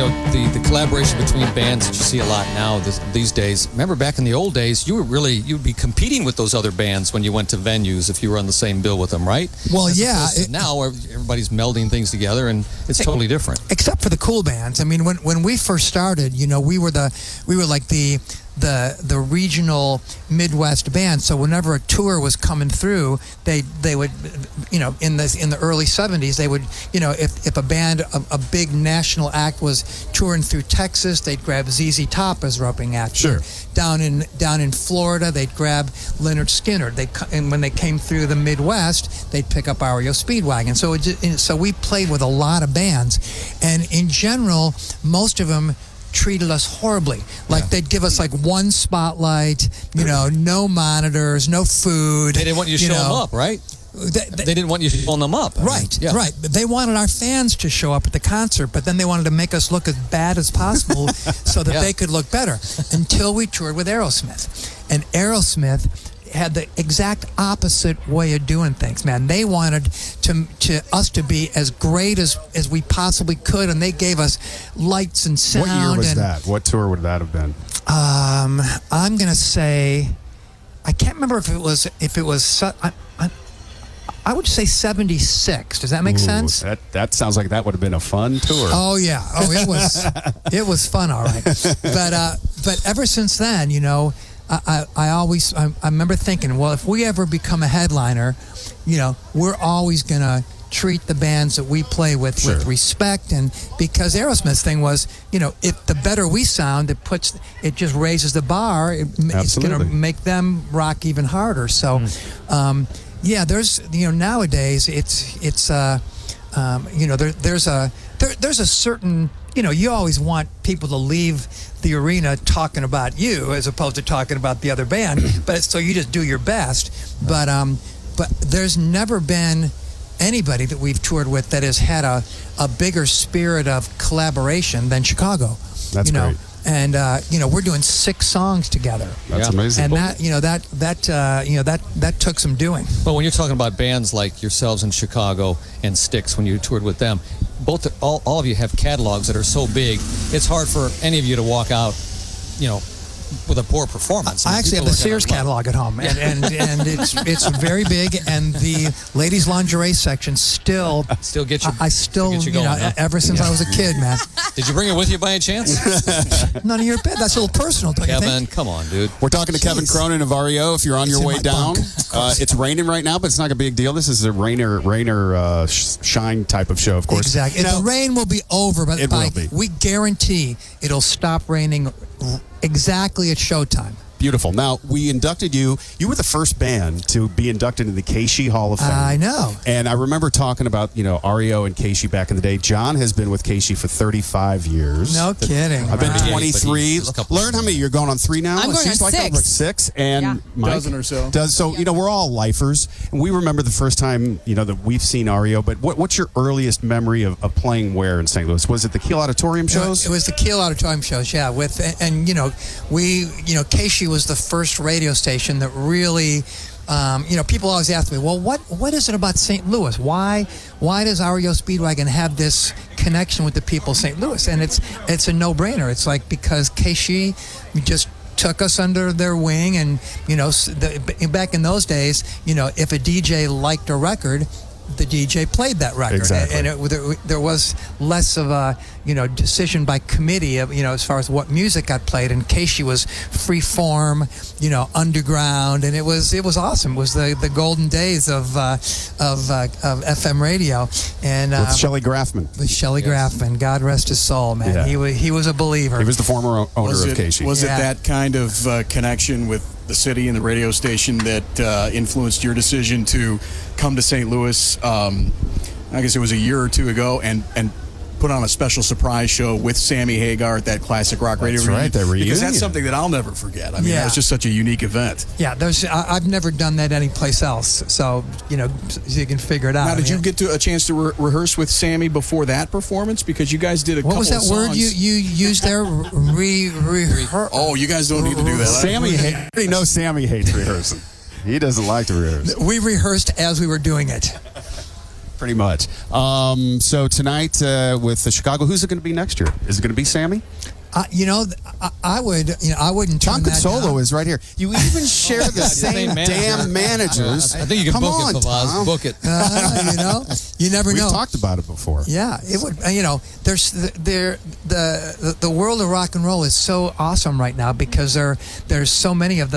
the collaboration between bands that you see a lot now these days. Remember back in the old days, you'd be competing with those other bands when you went to venues if you were on the same bill with them, right? Well, yeah. Now everybody's melding things together, and it's totally different. Except for the cool bands. I mean, when we first started, we were like the regional Midwest band. So whenever a tour was coming through, they would, in the early 70s, they would, if a band, a big national act was touring through Texas, they'd grab ZZ Top as opening act. Sure. Down in Florida, they'd grab Leonard Skinner. And when they came through the Midwest, they'd pick up REO Speedwagon. So we played with a lot of bands, and in general, most of them treated us horribly. Like they'd give us like one spotlight, no monitors, no food. They didn't want you to show them up, right? They didn't want you showing them up. Right. They wanted our fans to show up at the concert, but then they wanted to make us look as bad as possible so that they could look better. Until we toured with Aerosmith. And Aerosmith had the exact opposite way of doing things, man. They wanted us to be as great as we possibly could, and they gave us lights and sound. What year was that? What tour would that have been? I'm gonna say, I can't remember if it was. I would say 76. Does that make sense? That sounds like that would have been a fun tour. Oh yeah. Oh, it was fun, all right. But ever since then, I remember thinking, well, if we ever become a headliner, we're always going to treat the bands that we play with respect. And because Aerosmith's thing was, if the better we sound, it just raises the bar. It's going to make them rock even harder. So, there's, nowadays there's a certain, you always want people to leave the arena talking about you as opposed to talking about the other band, but so you just do your best. But there's never been anybody that we've toured with that has had a bigger spirit of collaboration than Chicago. That's great. And we're doing 6 songs together. That's amazing. And that took some doing. But when you're talking about bands like yourselves in Chicago and Styx, when you toured with them, all of you have catalogs that are so big, it's hard for any of you to walk out, with a poor performance. I actually have the Sears catalog at home, and it's very big, and the ladies' lingerie section still get you. I still get you going, ever since I was a kid, man. Did you bring it with you by any chance? None of your bed. That's a little personal, don't you think? Kevin, come on, dude. We're talking to Kevin Cronin of REO. If you're on your way down, it's raining right now, but it's not a big deal. This is a rainer shine type of show, of course. Exactly. The rain will be over, but we guarantee it'll stop raining exactly at showtime. Beautiful. Now, we inducted you. You were the first band to be inducted into the Keishi Hall of Fame. I know. And I remember talking about, REO and Keishi back in the day. John has been with Keishi for 35 years. No kidding. I've been 23. Learn how many? You're going on 3 now? I'm going on 6. Like 6. And Mike dozen or so. We're all lifers. And we remember the first time, that we've seen REO. But what's your earliest memory of playing where in St. Louis? Was it the Kiel Auditorium shows? It was the Kiel Auditorium shows, yeah. Keishi was the first radio station that really, people always ask me, well, what is it about St. Louis? Why does REO Speedwagon have this connection with the people of St. Louis? And it's a no-brainer. It's like because Keishi just took us under their wing, and back in those days, if a DJ liked a record, the DJ played that record. Exactly. And there was less of a decision by committee of as far as what music got played. And Keishi was free form, underground, and it was awesome. It was the golden days of FM radio. And with Shelley Grafman. With Shelley Grafman, God rest his soul, man. Yeah. He was a believer. He was the former owner of Keishi. Was it that kind of connection with the city and the radio station that influenced your decision to come to St. Louis, I guess it was a year or two ago, and put on a special surprise show with Sammy Hagar at that classic rock radio reunion? That's right, that reunion. Because that's something that I'll never forget. I mean, that was just such a unique event. Yeah, I've never done that anyplace else, so you can figure it out. Now, did you get a chance to rehearse with Sammy before that performance? Because you guys did a couple of songs. What was that word you used there? Oh, you guys don't need to do that. I already know Sammy hates rehearsing. He doesn't like to rehearse. We rehearsed as we were doing it. Pretty much. So tonight with the Chicago, who's it going to be next year? Is it going to be Sammy? I would. I wouldn't. Tom turn that Consolo down. is right here. You even share the same damn managers. I think you can Come book on, it, Pavaz. Tom. Book it. You never We've know. talked about it before. Yeah, it would. There's the world of rock and roll is so awesome right now because there's so many of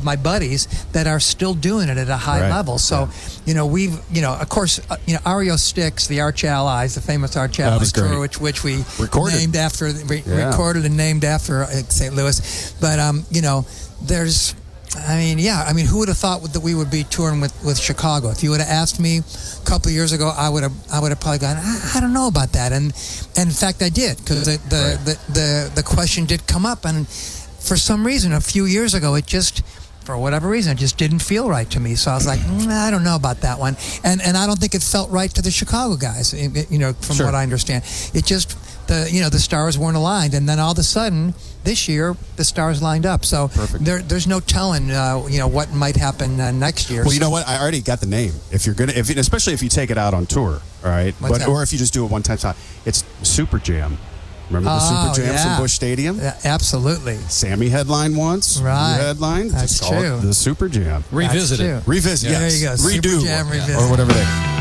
my buddies that are still doing it at a high Right. level. So, we've of course REO Styx, the Arch Allies, the famous Arch That was Allies tour, great. which we Recorded. named after recorded and named after St. Louis. But there's. Who would have thought that we would be touring with Chicago? If you would have asked me a couple of years ago, I would have probably gone, I don't know about that. And in fact, I did because the question did come up, and for some reason, a few years ago, for whatever reason, it just didn't feel right to me. So I was like, I don't know about that one, and I don't think it felt right to the Chicago guys. From Sure. what I understand, it just the stars weren't aligned, and then all of a sudden this year the stars lined up. So Perfect. there's no telling what might happen next year. Well, you know what? I already got the name. If you're gonna, especially if you take it out on tour, all right. What's that? Or if you just do it one time, it's Super Jam. Remember the Super Jams yeah. in Busch Stadium? Yeah, absolutely. Sammy headlined once. Right. You headlined. That's Just call it true. the Super Jam. Revisit That's it. true. Revisit. There Yes. you go. Redo. Super Jam revisit. Or whatever they.